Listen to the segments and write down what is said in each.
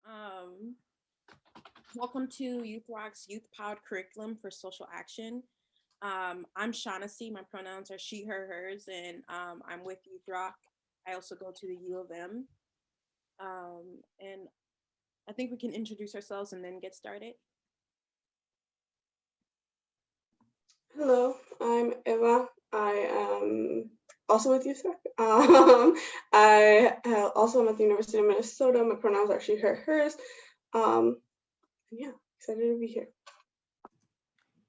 Um, Welcome to YoUthROC's Youth-Powered Curriculum for Social Action. I'm Shaunassey. My pronouns are she, her, hers, and I'm with YoUthROC. I also go to the U of M. And I think we can introduce ourselves and then get started. Hello, I'm Eva. I am also with YoUthROC. I also am at the University of Minnesota. My pronouns are she, her, hers. Yeah, excited to be here.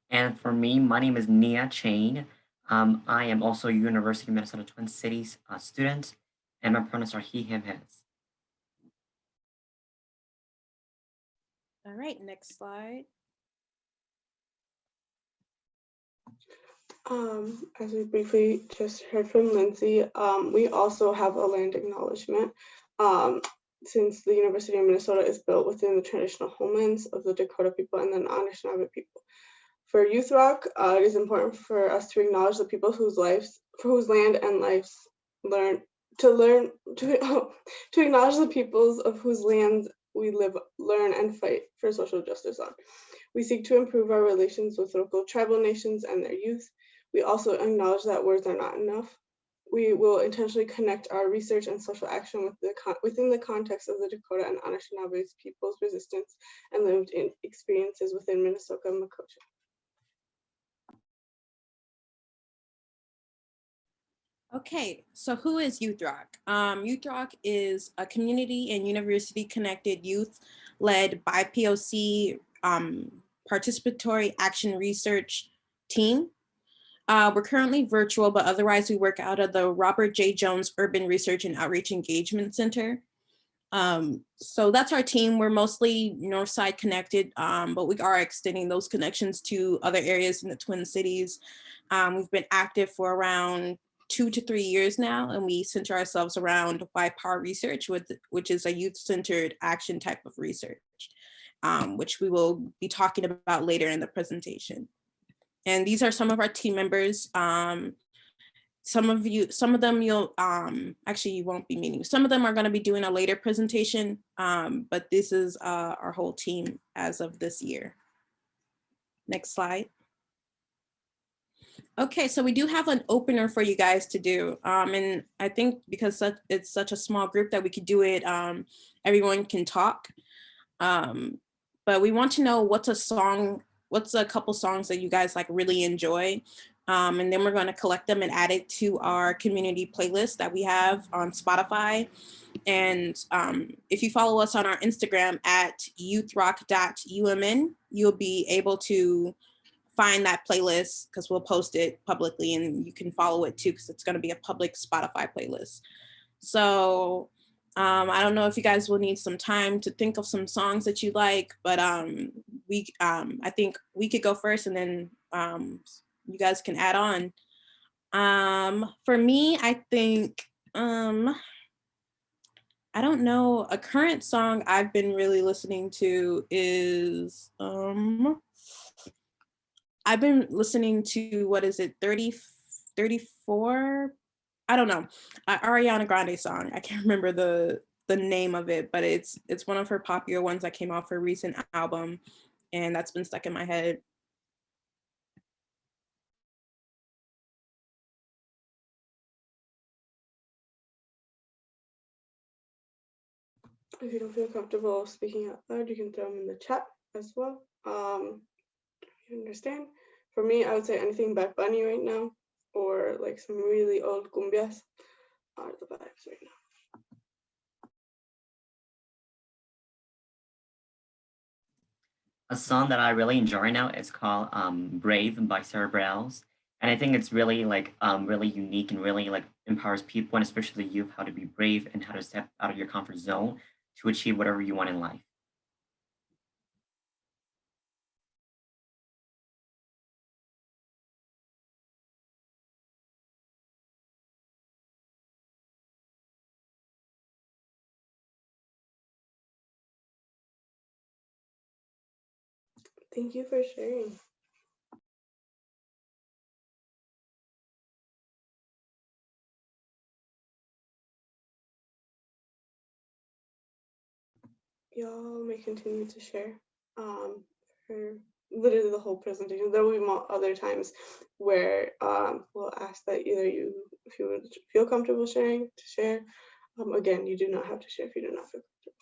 And for me, my name is Nhia Chang. I am also a University of Minnesota Twin Cities student, and my pronouns are he, him, his. All right, next slide. As we briefly just heard from Lindsay, we also have a land acknowledgement. Since the University of Minnesota is built within the traditional homelands of the Dakota people and the Anishinaabe people. For YoUthROC, it is important for us to acknowledge the people whose land and lives to acknowledge the peoples of whose lands we live, learn, and fight for social justice on. We seek to improve our relations with local tribal nations and their youth. We also acknowledge that words are not enough. We will intentionally connect our research and social action within the context of the Dakota and Anishinaabe people's resistance and lived experiences within Minnesota and Makocha. Okay, so who is YoUthROC? YoUthROC is a community and university connected youth-led BIPOC participatory action research team. We're currently virtual, but otherwise we work out of the Robert J. Jones Urban Research and Outreach Engagement Center. So that's our team. We're mostly Northside connected, but we are extending those connections to other areas in the Twin Cities. We've been active for around 2 to 3 years now, and we center ourselves around YPAR research, which is a youth-centered action type of research, which we will be talking about later in the presentation. And these are some of our team members. Some of them you'll, actually you won't be meeting. Some of them are gonna be doing a later presentation, but this is our whole team as of this year. Next slide. Okay, so we do have an opener for you guys to do. And I think because it's such a small group that we could do it, everyone can talk. But we want to know what's a couple songs that you guys like really enjoy. And then we're going to collect them and add it to our community playlist that we have on Spotify. And if you follow us on our Instagram at youthroc.umn, you'll be able to find that playlist because we'll post it publicly and you can follow it too because it's going to be a public Spotify playlist. So I don't know if you guys will need some time to think of some songs that you like, but I think we could go first and then you guys can add on. For me, I think, I don't know, a current song I've been really listening to is, I've been listening to, what is it, 34? I don't know, Ariana Grande song. I can't remember the name of it, but it's one of her popular ones that came off her recent album, and that's been stuck in my head. If you don't feel comfortable speaking out loud, you can throw them in the chat as well. You understand? For me, I would say anything by Bunny right now, or like some really old cumbias are the vibes right now. A song that I really enjoy right now is called Brave by Cerebrals. And I think it's really really unique and really like empowers people and especially youth how to be brave and how to step out of your comfort zone to achieve whatever you want in life. Thank you for sharing. y'all may continue to share for literally the whole presentation. There will be other times where we'll ask that either you, if you would feel comfortable sharing, to share. Again, you do not have to share if you do not feel comfortable.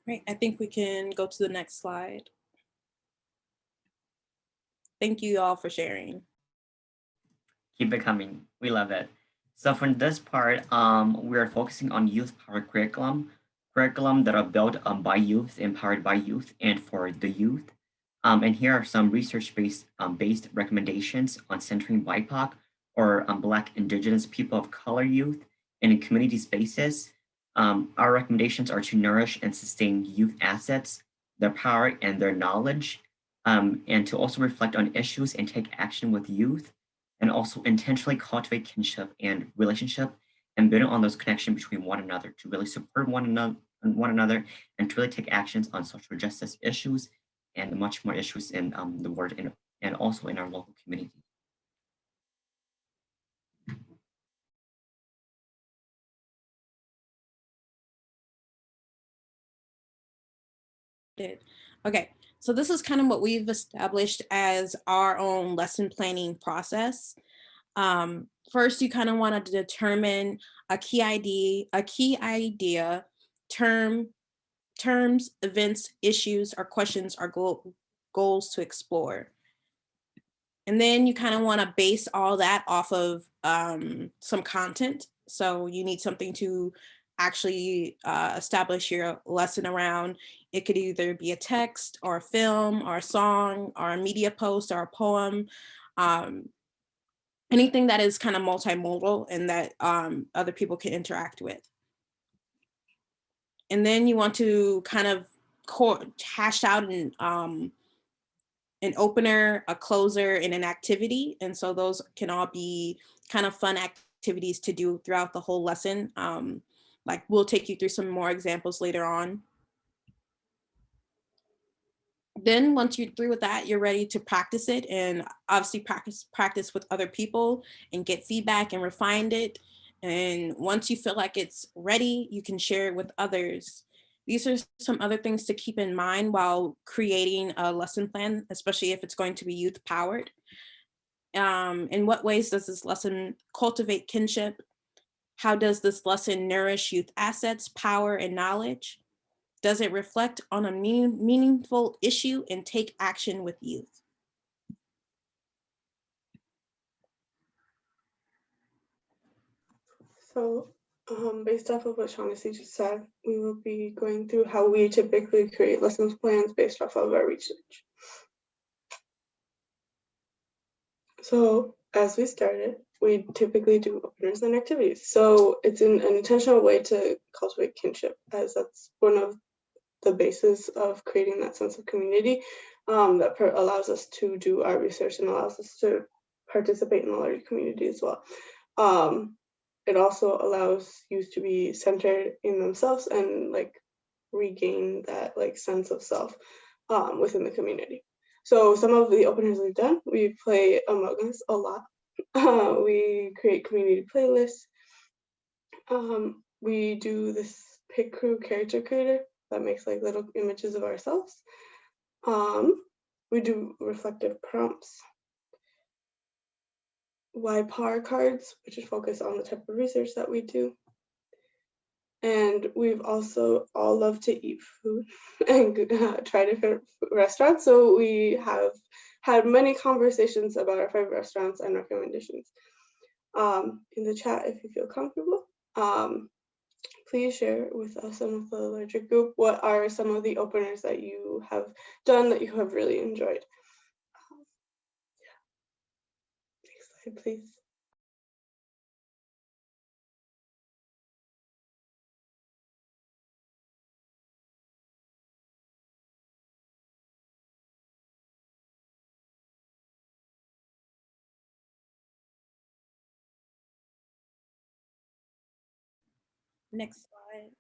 Right, I think we can go to the next slide. Thank you all for sharing. Keep it coming. We love it. So for this part, we're focusing on youth power curriculum that are built by youth, empowered by youth, and for the youth. And here are some research-based based recommendations on centering BIPOC or Black, Indigenous, people of color youth in community spaces. Our recommendations are to nourish and sustain youth assets, their power and their knowledge, and to also reflect on issues and take action with youth, and also intentionally cultivate kinship and relationship and build on those connections between one another to really support one another and to really take actions on social justice issues and much more issues in the world and also in our local community. Okay, so this is kind of what we've established as our own lesson planning process. First, you kind of want to determine a key idea, terms, events, issues, or questions or goals to explore. And then you kind of want to base all that off of some content. So you need something to actually establish your lesson around. It could either be a text or a film or a song or a media post or a poem. Anything that is kind of multimodal and that other people can interact with. And then you want to kind of hash out an opener, a closer, and an activity. And so those can all be kind of fun activities to do throughout the whole lesson. Like we'll take you through some more examples later on. Then once you're through with that, you're ready to practice it and obviously practice with other people and get feedback and refine it. And once you feel like it's ready, you can share it with others. These are some other things to keep in mind while creating a lesson plan, especially if it's going to be youth powered. In what ways does this lesson cultivate kinship? How does this lesson nourish youth assets, power, and knowledge? Does it reflect on a meaningful issue and take action with youth? So based off of what Shaunassey just said, we will be going through how we typically create lessons plans based off of our research. So as we started, we typically do openers and activities. So it's an intentional way to cultivate kinship, as that's one of the basis of creating that sense of community that allows us to do our research and allows us to participate in the larger community as well. It also allows youth to be centered in themselves and like regain that like sense of self within the community. So some of the openers we've done, we play Among Us a lot. We create community playlists. We do this pick crew character creator that makes like little images of ourselves. We do reflective prompts. YPAR cards, which is focused on the type of research that we do. And we've also all loved to eat food and try different restaurants. So we have had many conversations about our favorite restaurants and recommendations. In the chat, if you feel comfortable, please share with us and with the larger group what are some of the openers that you have done that you have really enjoyed. Next slide, please. Next slide.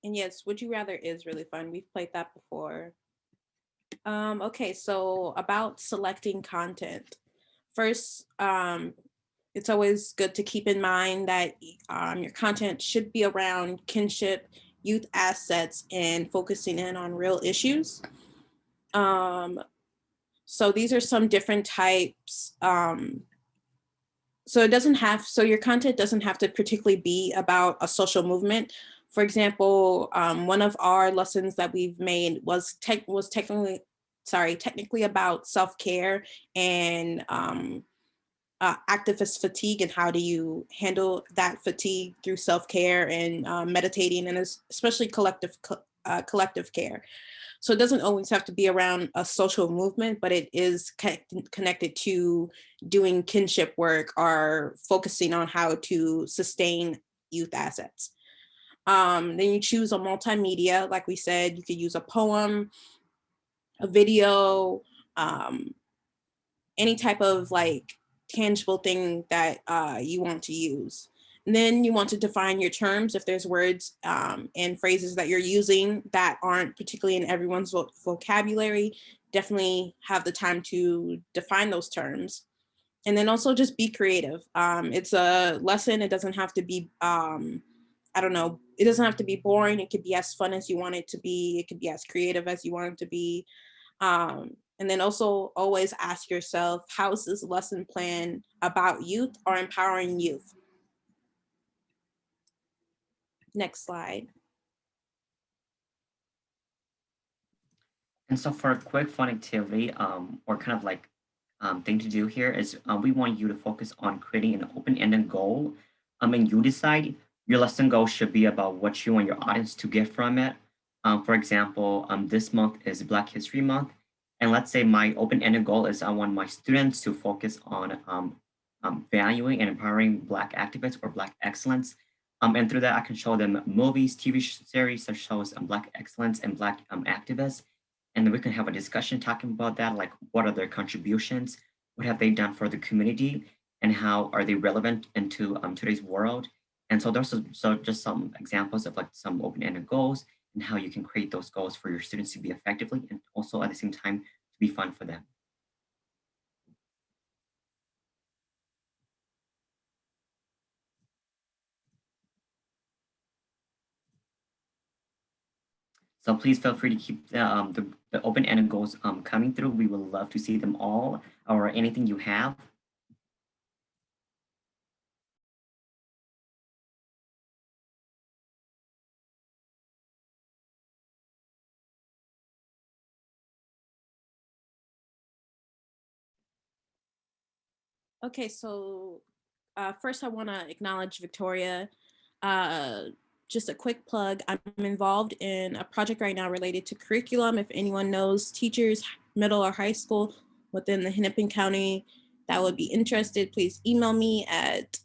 And yes, Would You Rather is really fun. We've played that before. Okay, so about selecting content. First, it's always good to keep in mind that your content should be around kinship, youth assets, and focusing in on real issues. So these are some different types. So your content doesn't have to particularly be about a social movement. For example, one of our lessons that we've made was technically about self-care and activist fatigue, and how do you handle that fatigue through self-care and meditating, and especially collective care. So it doesn't always have to be around a social movement, but it is connected to doing kinship work or focusing on how to sustain youth assets. Then you choose a multimedia. Like we said, you could use a poem, a video, any type of like tangible thing that you want to use. And then you want to define your terms. If there's words and phrases that you're using that aren't particularly in everyone's vocabulary, definitely have the time to define those terms. And then also just be creative. It's a lesson. It doesn't have to be, I don't know, it doesn't have to be boring. It could be as fun as you want it to be. It could be as creative as you want it to be. And then also always ask yourself, how is this lesson plan about youth or empowering youth? Next slide. And so for a quick fun activity, or kind of like thing to do here is we want you to focus on creating an open-ended goal. And you decide your lesson goal should be about what you want your audience to get from it. For example, this month is Black History Month. And let's say my open-ended goal is I want my students to focus on valuing and empowering Black activists or Black excellence. And through that, I can show them movies, TV series that shows Black excellence and Black activists. And then we can have a discussion talking about that, like what are their contributions, what have they done for the community, and how are they relevant into today's world. And so those are just some examples of like some open-ended goals and how you can create those goals for your students to be effectively and also at the same time to be fun for them. So please feel free to keep the open-ended goals coming through. We would love to see them all or anything you have. Okay, so first I want to acknowledge Victoria. Just a quick plug, I'm involved in a project right now related to curriculum. If anyone knows teachers, middle or high school within the Hennepin County that would be interested, please email me at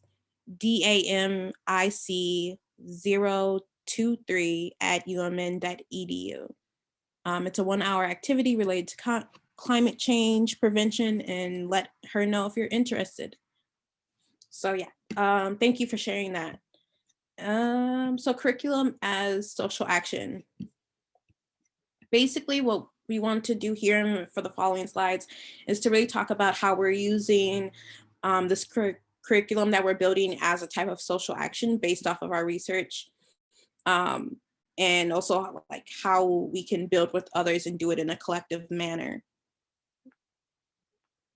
damic023@umn.edu. It's a 1-hour activity related to climate change prevention, and let her know if you're interested. So yeah, thank you for sharing that. So curriculum as social action. Basically what we want to do here for the following slides is to really talk about how we're using this curriculum that we're building as a type of social action based off of our research. And also like how we can build with others and do it in a collective manner.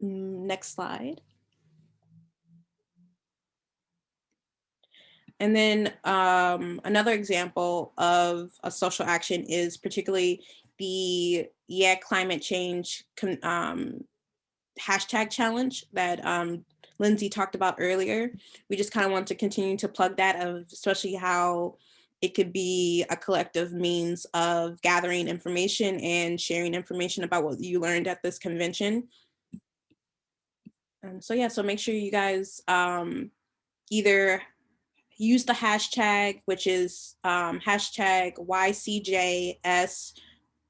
Next slide. And then another example of a social action is particularly the climate change hashtag challenge that Lindsay talked about earlier. We just kind of want to continue to plug that, especially how it could be a collective means of gathering information and sharing information about what you learned at this convention. So yeah, so make sure you guys either use the hashtag, which is hashtag YCJS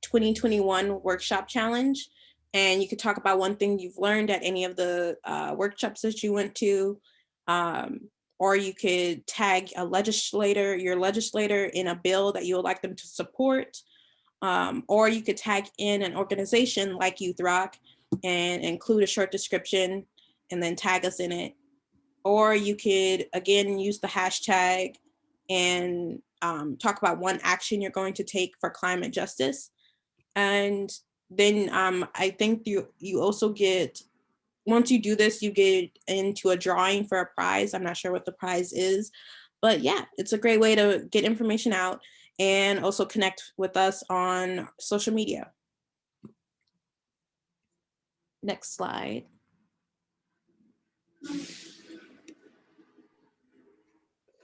2021 workshop challenge. And you could talk about one thing you've learned at any of the workshops that you went to. Or you could tag your legislator in a bill that you would like them to support. Or you could tag in an organization like YoUthROC and include a short description and then tag us in it. Or you could, again, use the hashtag and talk about one action you're going to take for climate justice. And then I think you also get, once you do this, you get into a drawing for a prize. I'm not sure what the prize is, but yeah, it's a great way to get information out and also connect with us on social media. Next slide.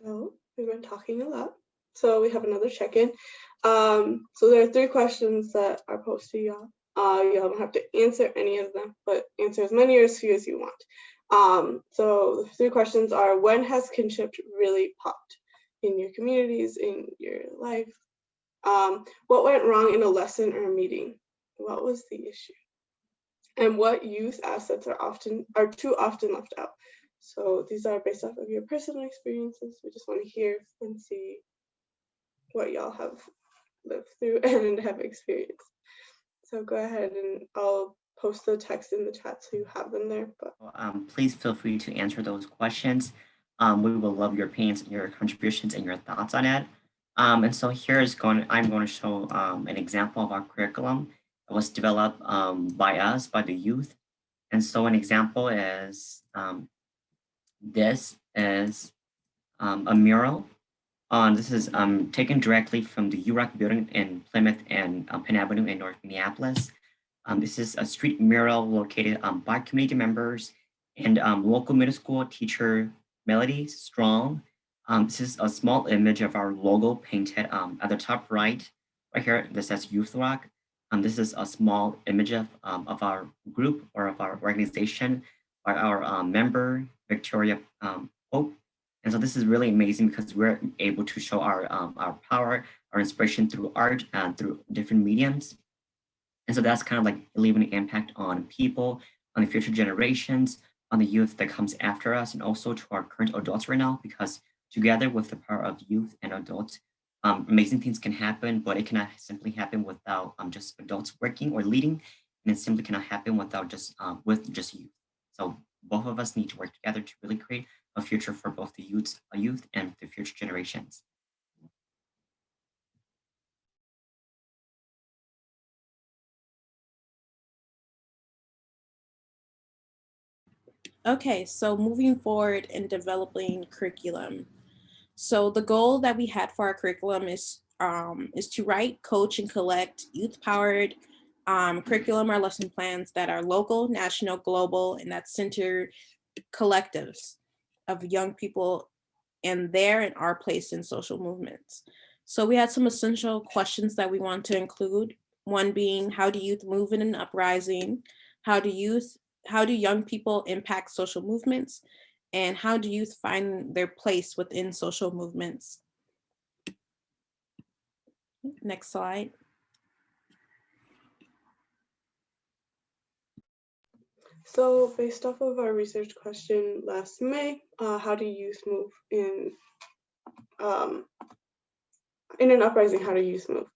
So we've been talking a lot. So we have another check-in. So there are 3 questions that are posed to y'all. You don't have to answer any of them, but answer as many or as few as you want. So the 3 questions are: when has kinship really popped in your communities, in your life? What went wrong in a lesson or a meeting? What was the issue? And what youth assets are too often left out? So these are based off of your personal experiences. We just want to hear and see what y'all have lived through and have experienced. So go ahead, and I'll post the text in the chat so you have them there. But Please feel free to answer those questions. We will love your opinions, your contributions, and your thoughts on it. And so I'm going to show an example of our curriculum that was developed by the youth. And so an example is this is a mural. This is taken directly from the YoUthROC building in Plymouth and Penn Avenue in North Minneapolis. This is a street mural located by community members and local middle school teacher Melody Strong. This is a small image of our logo painted at the top right here. This says YoUthROC. This is a small image of our group or of our organization by our member, Victoria Pope. And so this is really amazing because we're able to show our power, our inspiration through art and through different mediums. And so that's kind of like leaving an impact on people, on the future generations, on the youth that comes after us, and also to our current adults right now, because together with the power of youth and adults, amazing things can happen, but it cannot simply happen without just adults working or leading, and it simply cannot happen without with just youth. So both of us need to work together to really create a future for both the youth and the future generations. Okay, so moving forward in developing curriculum. So the goal that we had for our curriculum is to write, coach, and collect youth-powered curriculum or lesson plans that are local, national, global, and that center collectives of young people and their and our place in social movements. So we had some essential questions that we want to include. One being, how do youth move in an uprising? How do young people impact social movements? And how do youth find their place within social movements? Next slide. so based off of our research question last May, how do youth move in an uprising? How do youth move?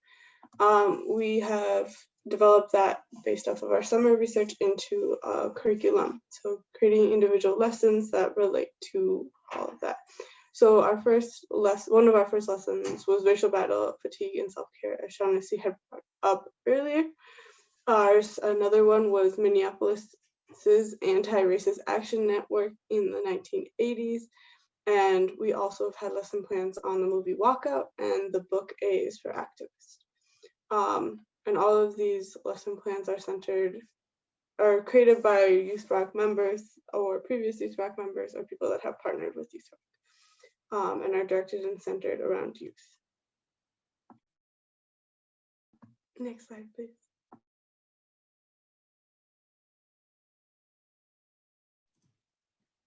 We have developed that based off of our summer research into curriculum. So creating individual lessons that relate to all of that. So one of our first lessons was racial battle, fatigue, and self-care, as Shaunassey had brought up earlier. Another one was Minneapolis's Anti-Racist Action Network in the 1980s. And we also have had lesson plans on the movie Walkout and the book A is for Activists. And all of these lesson plans are created by YoUthROC members or previous YoUthROC members or people that have partnered with YoUthROC and are directed and centered around youth. Next slide, please.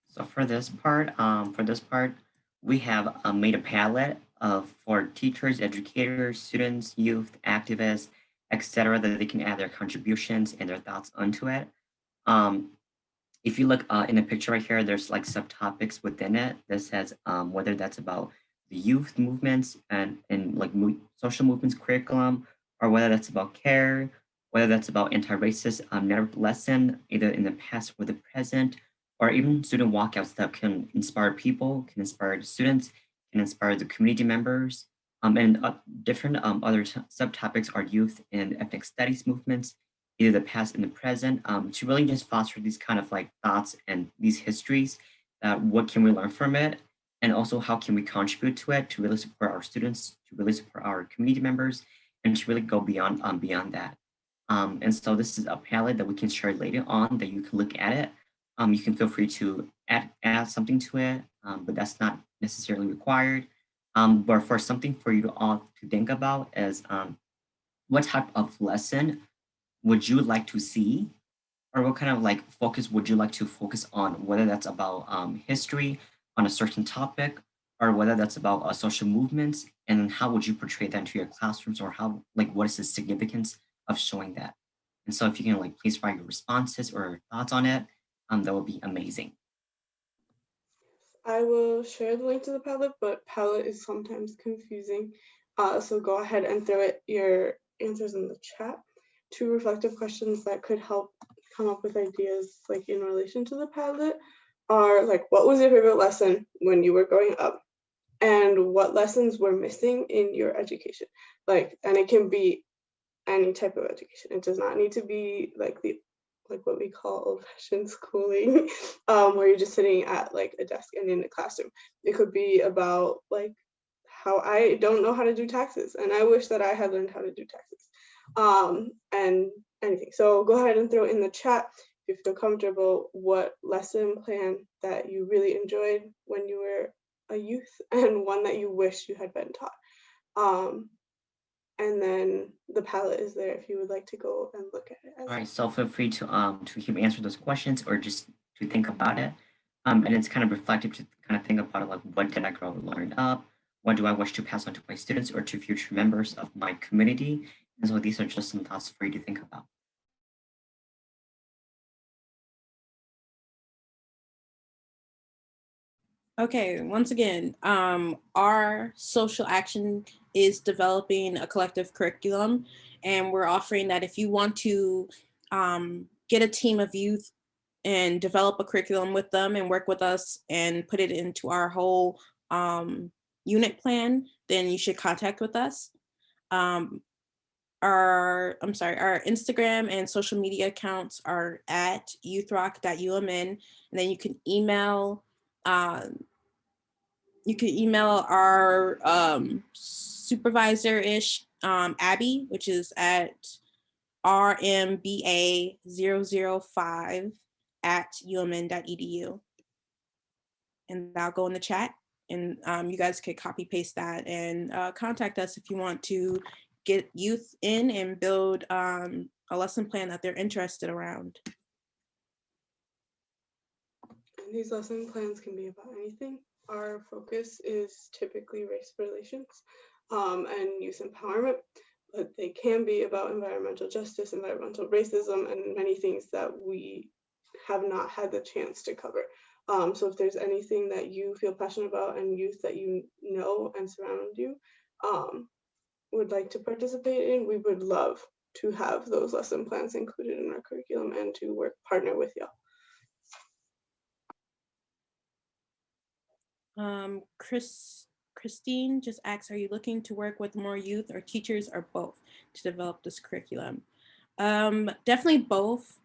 So for this part, we have made a palette for teachers, educators, students, youth, activists, etc., that they can add their contributions and their thoughts onto it. If you look in the picture right here, there's like subtopics within it that says whether that's about the youth movements and like social movements curriculum, or whether that's about care, whether that's about anti-racist network lesson, either in the past or the present, or even student walkouts that can inspire people, can inspire the students, can inspire the community members. And different other subtopics are youth and ethnic studies movements, either the past and the present, to really just foster these kind of like thoughts and these histories. What can we learn from it? And also how can we contribute to it to really support our students, to really support our community members, and to really go beyond that. And so this is a palette that we can share later on that you can look at it. You can feel free to add something to it, but that's not necessarily required. But for something for you to all to think about is what type of lesson would you like to see, or what kind of like focus would you like to focus on, whether that's about history on a certain topic, or whether that's about social movements, and then how would you portray that into your classrooms, or how, like, what is the significance of showing that? And so if you can like please write your responses or your thoughts on it, that would be amazing. I will share the link to the palette, but palette is sometimes confusing. So go ahead and throw your answers in the chat. 2 reflective questions that could help come up with ideas like in relation to the palette are like, what was your favorite lesson when you were growing up? And what lessons were missing in your education? Like, and it can be any type of education. It does not need to be like what we call old-fashioned schooling, where you're just sitting at like a desk and in a classroom. It could be about like how I don't know how to do taxes, and I wish that I had learned how to do taxes, and anything. So go ahead and throw in the chat if you feel comfortable what lesson plan that you really enjoyed when you were a youth, and one that you wish you had been taught. And then the palette is there if you would like to go and look at it as All well. right, so feel free to keep answer those questions or just to think about it. And it's kind of reflective to kind of think about it, like what did I grow learn up? What do I wish to pass on to my students or to future members of my community? And so these are just some thoughts for you to think about. Okay, once again, our social action is developing a collective curriculum, and we're offering that if you want to get a team of youth and develop a curriculum with them and work with us and put it into our whole unit plan, then you should contact with us. Our Instagram and social media accounts are at youthroc.umn, and then you can email our supervisor-ish, Abby, which is at rmba005@umn.edu. And that'll go in the chat, and you guys could copy paste that and contact us if you want to get youth in and build a lesson plan that they're interested around. And these lesson plans can be about anything. Our focus is typically race relations and youth empowerment, but they can be about environmental justice, environmental racism, and many things that we have not had the chance to cover. So if there's anything that you feel passionate about and youth that you know and surround you would like to participate in, we would love to have those lesson plans included in our curriculum and to partner with y'all. Christine just asks, are you looking to work with more youth or teachers or both to develop this curriculum? Definitely both.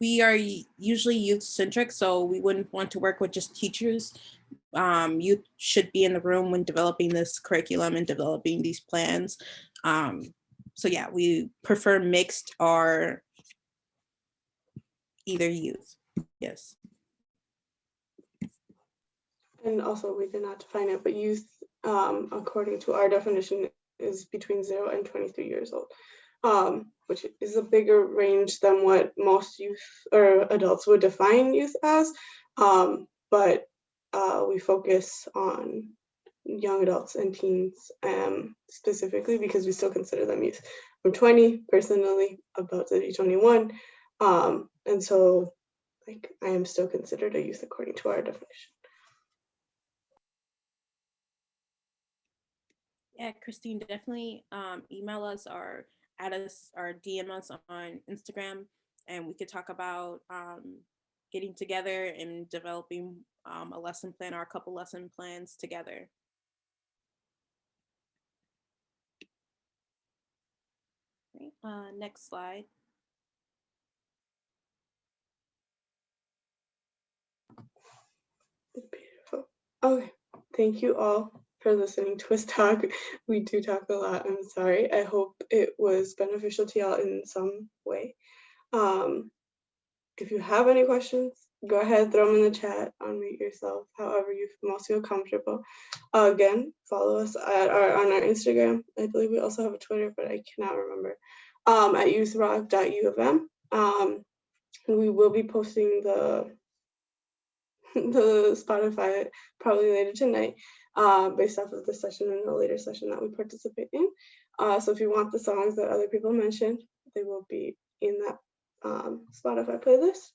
We are usually youth centric, so we wouldn't want to work with just teachers. Youth should be in the room when developing this curriculum and developing these plans. So yeah, we prefer mixed or either youth. Yes. And also, we did not define it, but youth, according to our definition, is between 0 and 23 years old, which is a bigger range than what most youth or adults would define youth as. But we focus on young adults and teens specifically because we still consider them youth. I'm 20 personally, about to be 21. And so like I am still considered a youth according to our definition. Yeah, Christine, definitely email us or add us or DM us on Instagram and we could talk about getting together and developing a lesson plan or a couple lesson plans together. Okay, next slide. Beautiful. Okay, thank you all for listening to us talk. We do talk a lot. I'm sorry. I hope it was beneficial to y'all in some way. If you have any questions, go ahead, throw them in the chat, unmute yourself, however you most feel comfortable. Again, follow us on our Instagram. I believe we also have a Twitter, but I cannot remember. At YoUthROC.U of M. We will be posting the Spotify probably later tonight, based off of the session and the later session that we participate in. So if you want the songs that other people mentioned, they will be in that Spotify playlist.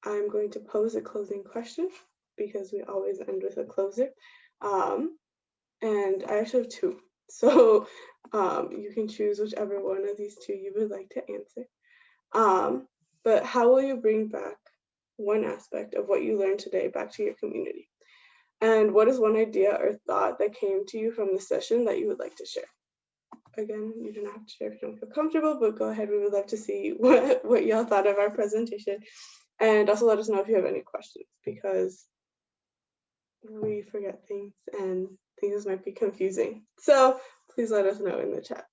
I'm going to pose a closing question because we always end with a closer. And I actually have two. So you can choose whichever one of these two you would like to answer. But how will you bring back one aspect of what you learned today back to your community? And what is one idea or thought that came to you from the session that you would like to share? Again, you do not have to share if you don't feel comfortable, but go ahead. We would love to see what y'all thought of our presentation. And also let us know if you have any questions, because we forget things and things might be confusing. So please let us know in the chat.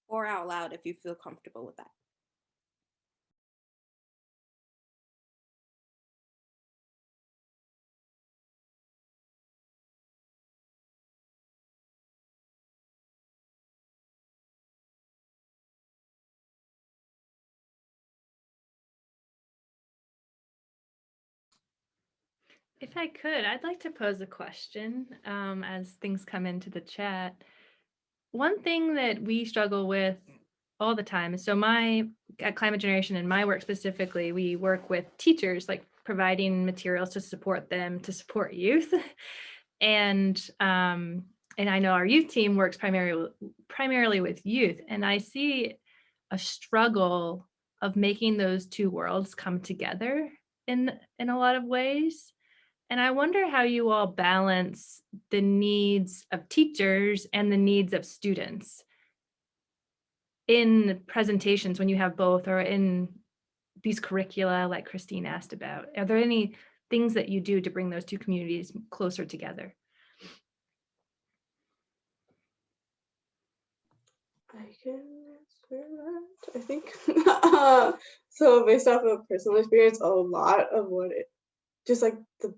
Or out loud if you feel comfortable with that. If I could, I'd like to pose a question as things come into the chat. One thing that we struggle with all the time is, so at Climate Generation and my work specifically, we work with teachers, like providing materials to support them, to support youth. And I know our youth team works primarily with youth, and I see a struggle of making those two worlds come together in a lot of ways. And I wonder how you all balance the needs of teachers and the needs of students in presentations when you have both, or in these curricula like Christine asked about. Are there any things that you do to bring those two communities closer together? I can answer that, I think. So based off of personal experience, a lot of what it, just like the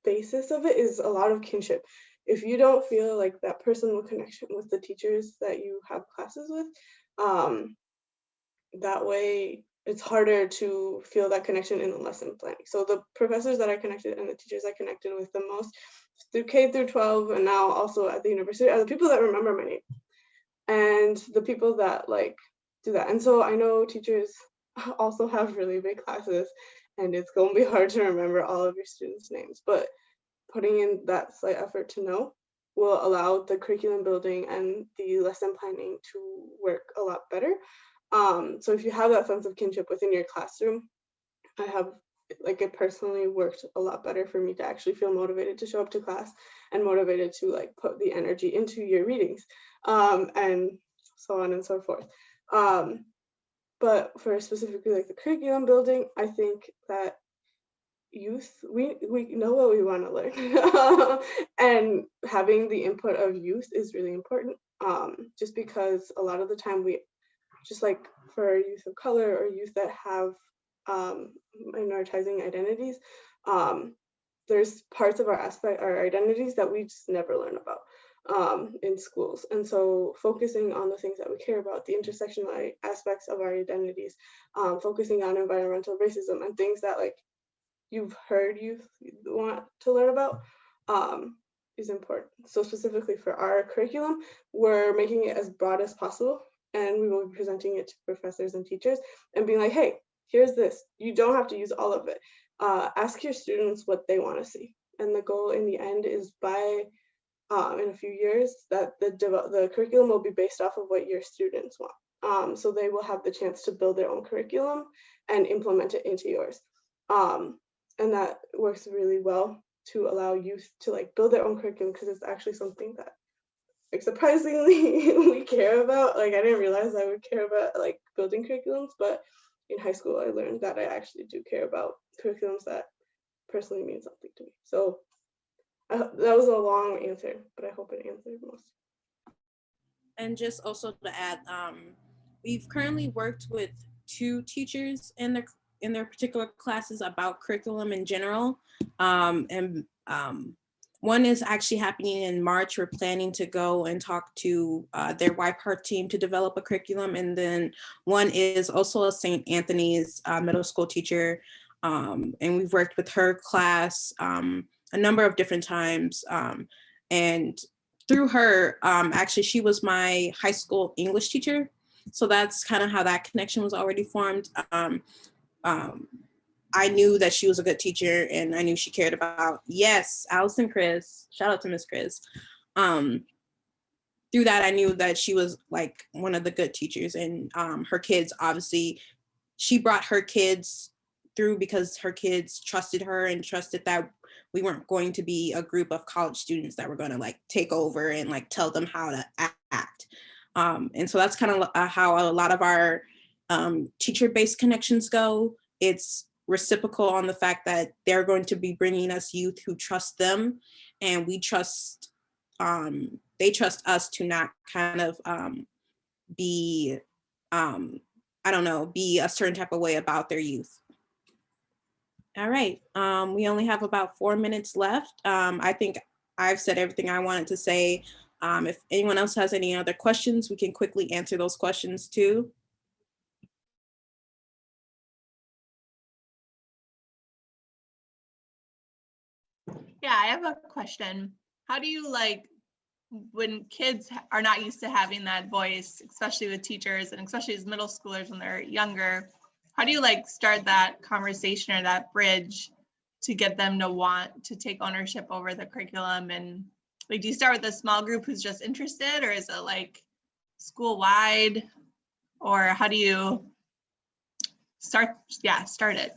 basis of it is a lot of kinship. If you don't feel like that personal connection with the teachers that you have classes with, that way it's harder to feel that connection in the lesson planning. So the professors that I connected and the teachers I connected with the most through K through 12 and now also at the university are the people that remember my name and the people that like do that. And so I know teachers also have really big classes and it's going to be hard to remember all of your students' names, but putting in that slight effort to know will allow the curriculum building and the lesson planning to work a lot better. So if you have that sense of kinship within your classroom, it personally worked a lot better for me to actually feel motivated to show up to class and motivated to like put the energy into your readings, and so on and so forth. But for specifically like the curriculum building, I think that youth, we know what we want to learn and having the input of youth is really important, just because a lot of the time we just like for youth of color or youth that have minoritizing identities, there's parts of our identities that we just never learn about in schools. And so focusing on the things that we care about, the intersectional aspects of our identities, focusing on environmental racism and things that like you've heard youth want to learn about, is important. So specifically for our curriculum, we're making it as broad as possible, and we will be presenting it to professors and teachers and being like, hey, here's this. You don't have to use all of it. Ask your students what they want to see. And the goal in the end is by in a few years, that the curriculum will be based off of what your students want. So they will have the chance to build their own curriculum and implement it into yours. And that works really well to allow youth to like build their own curriculum, because it's actually something that like surprisingly we care about. Like I didn't realize I would care about like building curriculums, but in high school I learned that I actually do care about curriculums that personally mean something to me. So that was a long answer, but I hope it answered most. And just also to add, we've currently worked with 2 teachers in their particular classes about curriculum in general. One is actually happening in March. We're planning to go and talk to their YPAR team to develop a curriculum. And then one is also a St. Anthony's middle school teacher. And we've worked with her class a number of different times. And through her, actually, she was my high school English teacher. So that's kind of how that connection was already formed. I knew that she was a good teacher, and I knew she cared about, yes, Allison Chris, shout out to Miss Chris. Through that, I knew that she was like one of the good teachers, and her kids, obviously, she brought her kids through because her kids trusted her and trusted that we weren't going to be a group of college students that were going to like take over and like tell them how to act. And so that's kind of how a lot of our teacher-based connections go. It's reciprocal on the fact that they're going to be bringing us youth who trust them, and we trust, they trust us to not kind of be, I don't know, be a certain type of way about their youth. All right, we only have about 4 minutes left. I think I've said everything I wanted to say. If anyone else has any other questions, we can quickly answer those questions too. Yeah, I have a question. How do you like, when kids are not used to having that voice, especially with teachers and especially as middle schoolers when they're younger, how do you like start that conversation or that bridge to get them to want to take ownership over the curriculum? And like, do you start with a small group who's just interested, or is it like school wide, or how do you start it?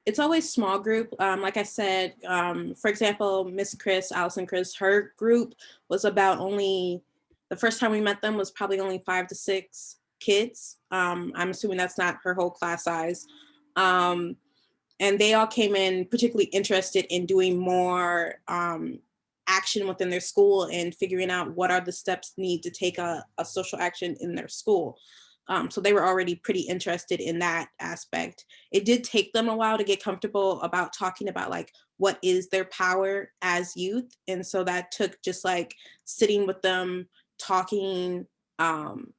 It's always small group. Like I said, for example, Miss Chris, Allison Chris, her group was about only, the first time we met them was probably only 5 to 6 kids. I'm assuming that's not her whole class size. And they all came in particularly interested in doing more action within their school and figuring out what are the steps need to take a social action in their school. So they were already pretty interested in that aspect. It did take them a while to get comfortable about talking about like what is their power as youth. And so that took just like sitting with them, talking, and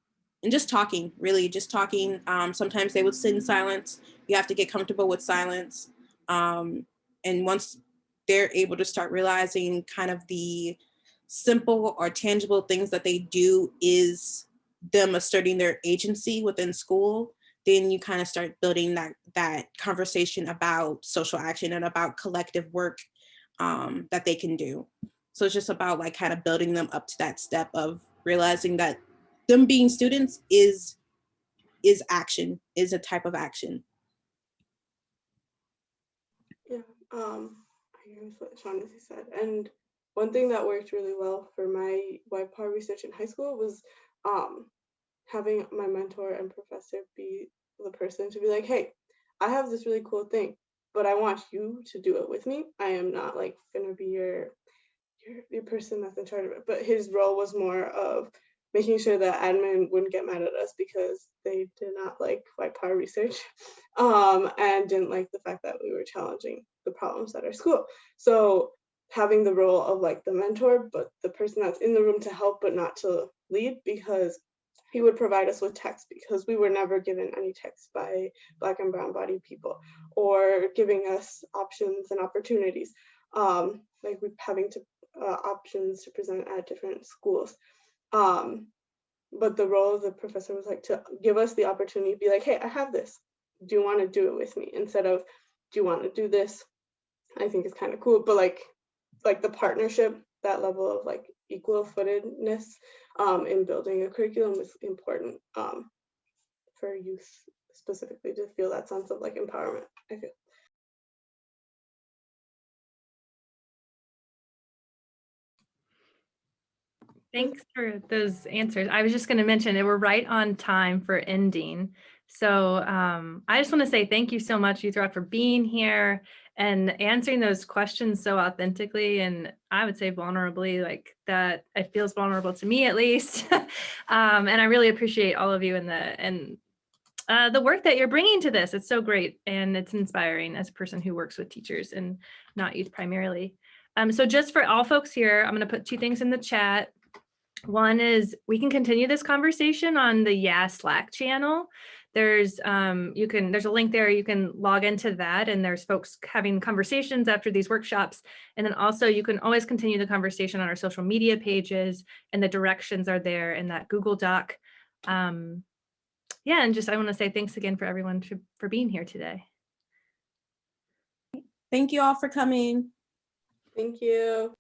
just talking, really just talking. Sometimes they would sit in silence. You have to get comfortable with silence. And once they're able to start realizing kind of the simple or tangible things that they do is them asserting their agency within school, then you kind of start building that conversation about social action and about collective work that they can do. So it's just about like kind of building them up to that step of realizing that them being students is action, is a type of action. Yeah, I agree with what Shaunassey said. And one thing that worked really well for my YPAR research in high school was having my mentor and professor be the person to be like, hey, I have this really cool thing, but I want you to do it with me. I am not like gonna be your person that's in charge of it. But his role was more of making sure that admin wouldn't get mad at us because they did not like YPAR research and didn't like the fact that we were challenging the problems at our school. So having the role of like the mentor, but the person that's in the room to help but not to lead, because he would provide us with text, because we were never given any text by Black and brown bodied people, or giving us options and opportunities, like we having to options to present at different schools. But the role of the professor was like to give us the opportunity to be like, hey, I have this. Do you want to do it with me? Instead of, do you want to do this I think is kind of cool. But like the partnership, that level of like equal footedness in building a curriculum is important for youth specifically to feel that sense of like empowerment, I feel. Thanks for those answers. I was just going to mention that we're right on time for ending. So I just want to say thank you so much, YoUthROC, for being here and answering those questions so authentically, and I would say vulnerably, like that it feels vulnerable to me at least. And I really appreciate all of you and the work that you're bringing to this. It's so great, and it's inspiring as a person who works with teachers and not youth primarily. So just for all folks here, I'm going to put 2 things in the chat. One is we can continue this conversation on the YoUthROC Slack channel. There's there's a link there, you can log into that, and there's folks having conversations after these workshops. And then also you can always continue the conversation on our social media pages, and the directions are there in that Google Doc. Yeah, and just I want to say thanks again for everyone for being here today. Thank you all for coming. Thank you.